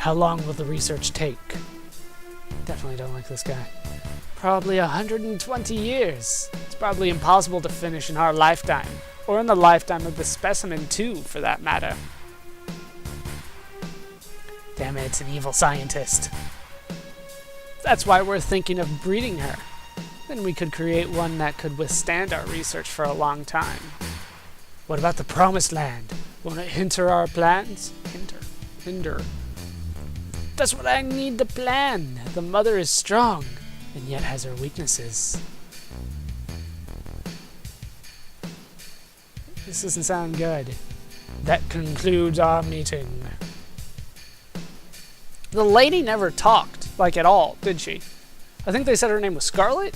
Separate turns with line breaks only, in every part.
How long will the research take? Definitely don't like this guy. Probably 120 years. It's probably impossible to finish in our lifetime. Or in the lifetime of the specimen too, for that matter. Damn it, it's an evil scientist. That's why we're thinking of breeding her. Then we could create one that could withstand our research for a long time. What about the promised land? Won't it hinder our plans? Hinder. That's what I need to plan. The mother is strong, and yet has her weaknesses. This doesn't sound good. That concludes our meeting. The lady never talked, like at all, did she? I think they said her name was Scarlet?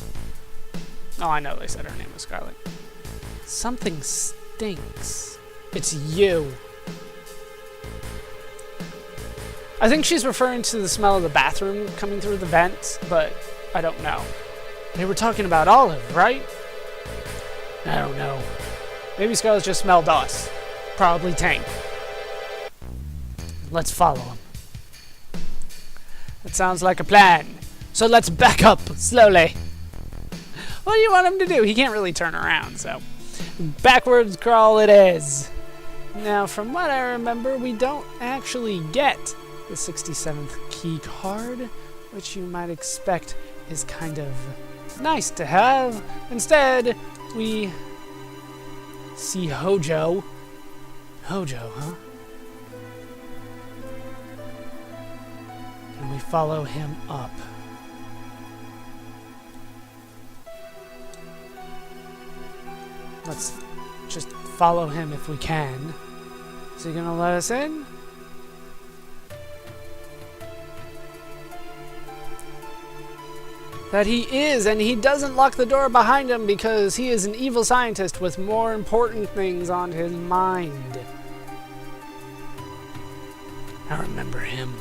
Oh, I know they said her name was Scarlet. Something stinks. It's you. I think she's referring to the smell of the bathroom coming through the vent, but I don't know. They were talking about Olive, right? I don't know. Maybe Scarlet just smelled us. Probably Tank. Let's follow him. That sounds like a plan. So let's back up slowly. What do you want him to do? He can't really turn around, so. Backwards crawl it is. Now, from what I remember, we don't actually get the 67th key card, which you might expect is kind of nice to have. Instead, we see Hojo. Hojo, huh? And we follow him up. Let's just follow him if we can. Is he gonna let us in? That he is, and he doesn't lock the door behind him because he is an evil scientist with more important things on his mind. I remember him.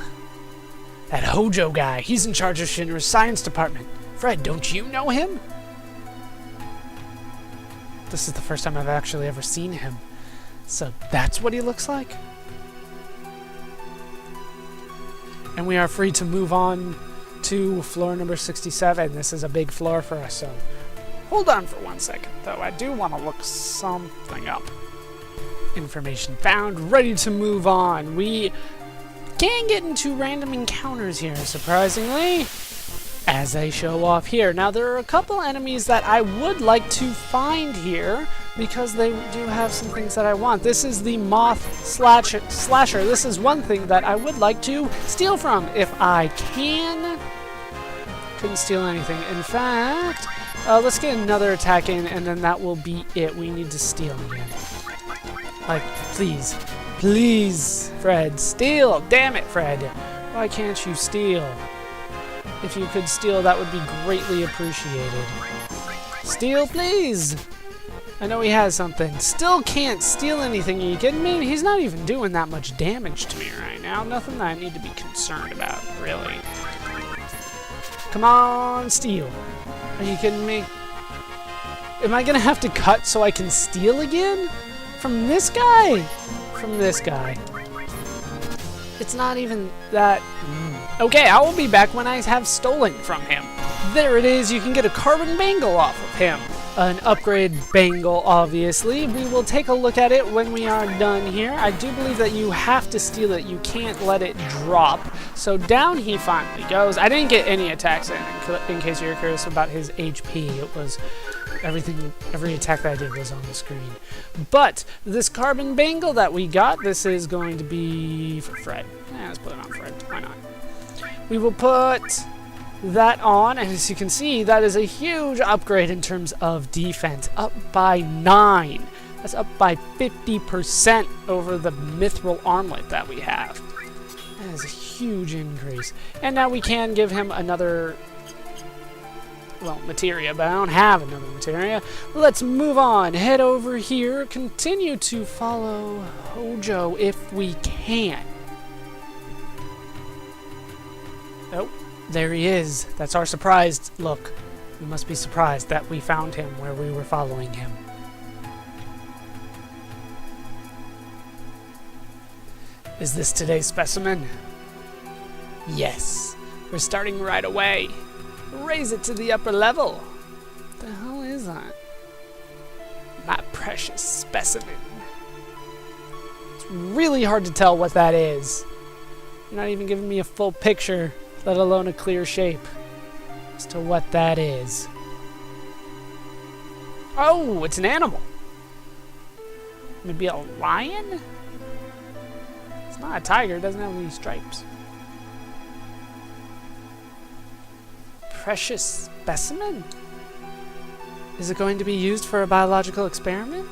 That Hojo guy, he's in charge of Shinra's science department. Fred, don't you know him? This is the first time I've actually ever seen him. So that's what he looks like? And we are free to move on to floor number 67. This is a big floor for us, so hold on for 1 second, though. I do want to look something up. Information found, ready to move on. We can get into random encounters here, surprisingly, as they show off here. Now, there are a couple enemies that I would like to find here, because they do have some things that I want. This is the Moth Slasher. This is one thing that I would like to steal from, if I can. Couldn't steal anything. In fact, let's get another attack in, and then that will be it. We need to steal again. Like, please. Please, Fred, steal! Damn it, Fred. Why can't you steal? If you could steal, that would be greatly appreciated. Steal, please! I know he has something. Still can't steal anything, are you kidding me? He's not even doing that much damage to me right now. Nothing that I need to be concerned about, really. Come on, steal. Are you kidding me? Am I gonna have to cut so I can steal again? From this guy? From this guy. It's not even that... Okay, I will be back when I have stolen from him. There it is, you can get a carbon bangle off of him. An upgrade bangle, obviously. We will take a look at it when we are done here. I do believe that you have to steal it. You can't let it drop. So down he finally goes. I didn't get any attacks in case you're curious about his HP. It was every attack that I did was on the screen. But this carbon bangle that we got, this is going to be for Fred. Let's put it on Fred. Why not? We will put that on, and as you can see, that is a huge upgrade in terms of defense, up by 9. That's up by 50% over the mithril armlet that we have. That is a huge increase. And now we can give him another, well, materia, but I don't have another materia. Let's move on, head over here, continue to follow Hojo if we can. Oh. There he is. That's our surprised look. We must be surprised that we found him where we were following him. Is this today's specimen? Yes, we're starting right away. Raise it to the upper level. What the hell is that? My precious specimen. It's really hard to tell what that is. You're not even giving me a full picture, let alone a clear shape as to what that is. Oh, it's an animal. Maybe a lion? It's not a tiger, it doesn't have any stripes. Precious specimen? Is it going to be used for a biological experiment?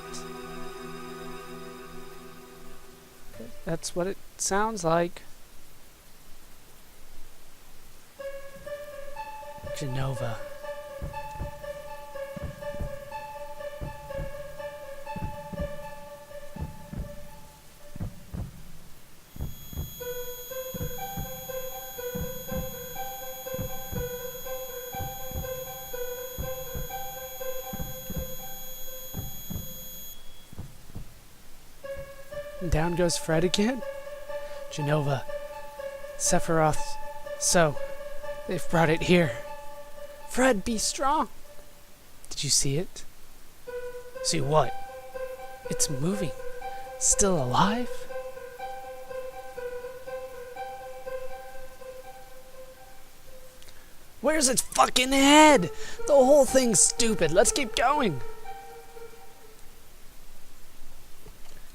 That's what it sounds like. Genova. And down goes Fred again. Genova. Sephiroth. So, they've brought it here. Fred, be strong. Did you see it? See what? It's moving. Still alive? Where's its fucking head? The whole thing's stupid. Let's keep going.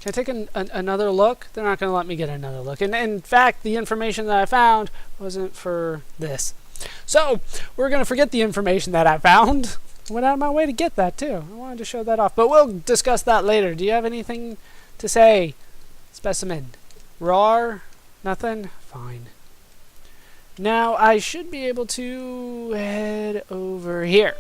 Can I take another look? They're not going to let me get another look. And in fact, the information that I found wasn't for this. So, we're going to forget the information that I found. I went out of my way to get that, too. I wanted to show that off. But we'll discuss that later. Do you have anything to say? Specimen. Rawr? Nothing? Fine. Now, I should be able to head over here.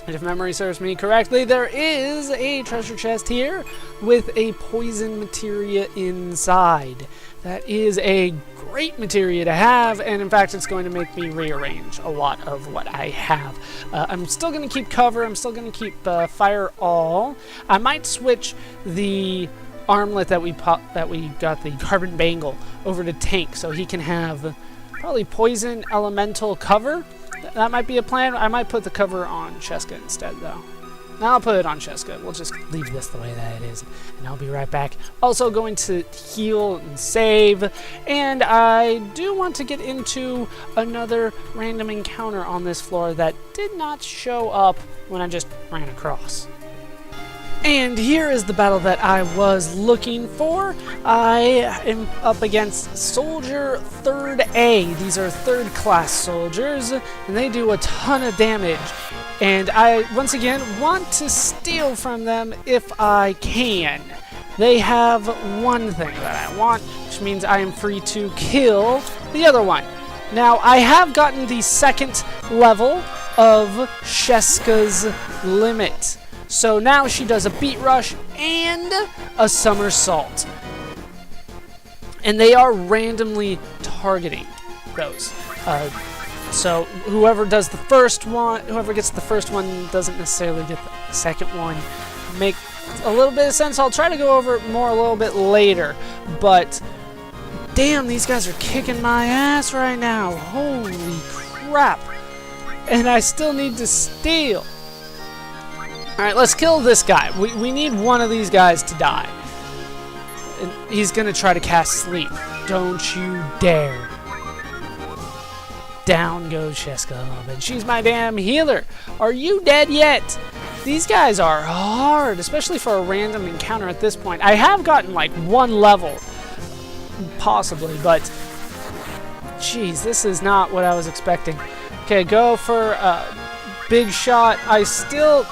And if memory serves me correctly, there is a treasure chest here with a poison materia inside. That is a great materia to have, and in fact, it's going to make me rearrange a lot of what I have. I'm still going to keep cover. I'm still going to keep fire all. I might switch the armlet that we got, the carbon bangle, over to tank, so he can have probably poison elemental cover. That might be a plan. I might put the cover on Cheska instead, though. Now I'll put it on Cheska. We'll just leave this the way that it is, and I'll be right back. Also going to heal and save, and I do want to get into another random encounter on this floor that did not show up when I just ran across. And here is the battle that I was looking for. I am up against Soldier 3rd A. These are 3rd class soldiers, and they do a ton of damage. And I, once again, want to steal from them if I can. They have one thing that I want, which means I am free to kill the other one. Now, I have gotten the 2nd level of Cheska's limit. So now she does a beat rush and a somersault. And they are randomly targeting those. So whoever does the first one, whoever gets the first one doesn't necessarily get the second one. Make a little bit of sense. I'll try to go over it more a little bit later. But damn, these guys are kicking my ass right now. Holy crap. And I still need to steal. Alright, let's kill this guy. We need one of these guys to die. And he's gonna try to cast sleep. Don't you dare. Down goes Cheska. And she's my damn healer. Are you dead yet? These guys are hard, especially for a random encounter at this point. I have gotten like 1 level, possibly, but jeez, this is not what I was expecting. Okay, go for big shot. I still...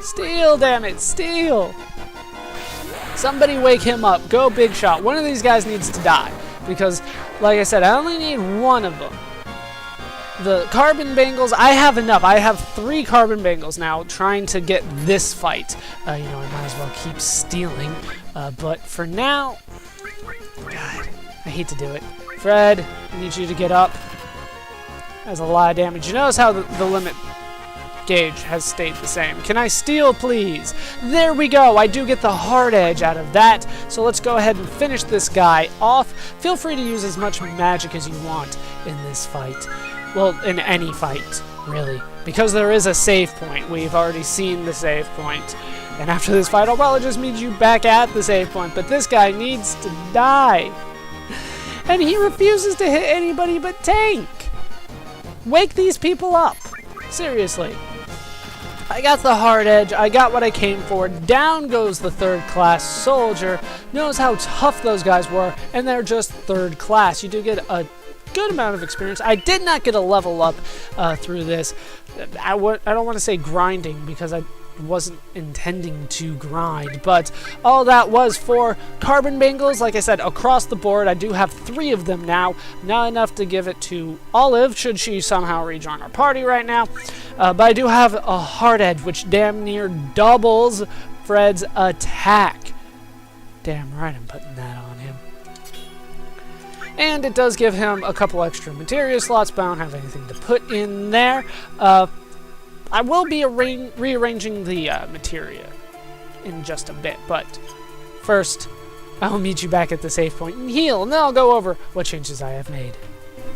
Steal, damn it, steal! Somebody wake him up. Go big shot. One of these guys needs to die. Because, like I said, I only need one of them. The carbon bangles, I have enough. I have 3 carbon bangles now trying to get this fight. I might as well keep stealing. But for now... God, I hate to do it. Fred, I need you to get up. That's a lot of damage. You notice how the limit gauge has stayed the same. Can I steal, please? There we go. I do get the hard edge out of that. So let's go ahead and finish this guy off. Feel free to use as much magic as you want in this fight. Well, in any fight, really. Because there is a save point. We've already seen the save point. And after this fight, I'll probably just meet you back at the save point. But this guy needs to die. And he refuses to hit anybody but Tank. Wake these people up. Seriously. I got the hard edge. I got what I came for. Down goes the third class soldier. Knows how tough those guys were. And they're just third class. You do get a good amount of experience. I did not get a level up through this. I don't want to say grinding because I wasn't intending to grind, but all that was for carbon bangles. Like I said, across the board, I do have 3 of them now. Not enough to give it to Olive, should she somehow rejoin our party right now. But I do have a hard edge, which damn near doubles Fred's attack. Damn right I'm putting that on him. And it does give him a couple extra materia slots, but I don't have anything to put in there. I will be rearranging the materia in just a bit, but first, I'll meet you back at the save point and heal, and then I'll go over what changes I have made.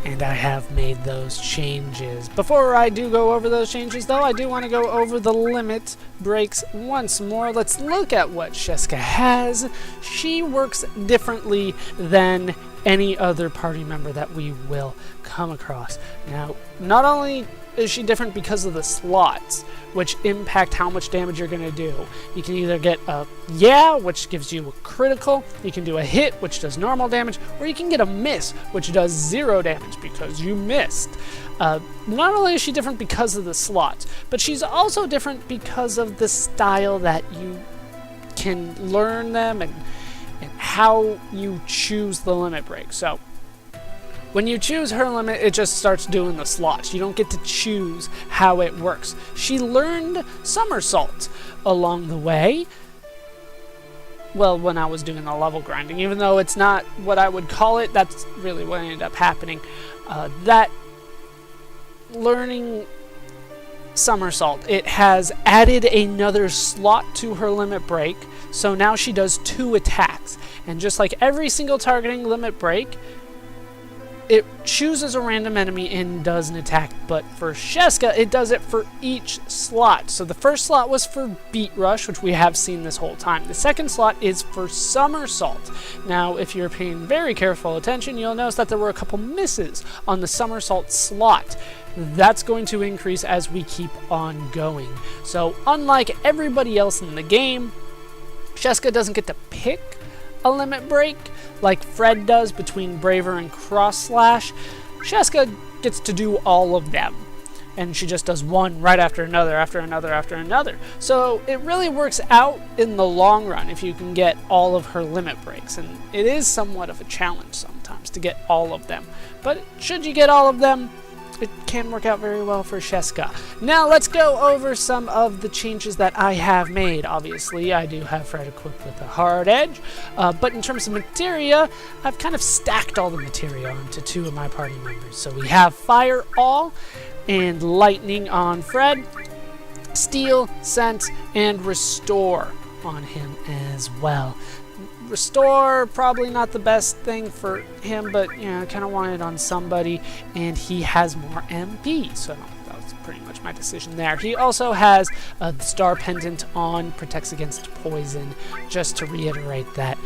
And I have made those changes. Before I do go over those changes, though, I do want to go over the limit breaks once more. Let's look at what Sheska has. She works differently than any other party member that we will come across. Now, not only is she different because of the slots, which impact how much damage you're going to do. You can either get a yeah, which gives you a critical, you can do a hit, which does normal damage, or you can get a miss, which does 0 damage because you missed. Not only is she different because of the slots, but she's also different because of the style that you can learn them and how you choose the limit break. So, when you choose her limit, it just starts doing the slots. You don't get to choose how it works. She learned somersault along the way. Well, when I was doing the level grinding, even though it's not what I would call it, that's really what ended up happening. That learning somersault, it has added another slot to her limit break. So now she does 2 attacks. And just like every single targeting limit break, it chooses a random enemy and does an attack, but for Sheska, it does it for each slot. So the first slot was for Beat Rush, which we have seen this whole time. The second slot is for Somersault. Now, if you're paying very careful attention, you'll notice that there were a couple misses on the Somersault slot. That's going to increase as we keep on going. So, unlike everybody else in the game, Sheska doesn't get to pick a limit break like Fred does between Braver and Cross Slash. Sheska gets to do all of them, and she just does one right after another, after another, after another. So it really works out in the long run if you can get all of her limit breaks, and it is somewhat of a challenge sometimes to get all of them. But should you get all of them, it can work out very well for Sheska. Now let's go over some of the changes that I have made. Obviously, I do have Fred equipped with a hard edge, but in terms of materia, I've kind of stacked all the materia onto 2 of my party members. So we have Fire All and Lightning on Fred, Steel, Scent, and Restore on him as well. Restore, probably not the best thing for him, but you know, I kind of want it on somebody, and he has more MP, so that was pretty much my decision there. He also has the Star Pendant on, protects against poison, just to reiterate that.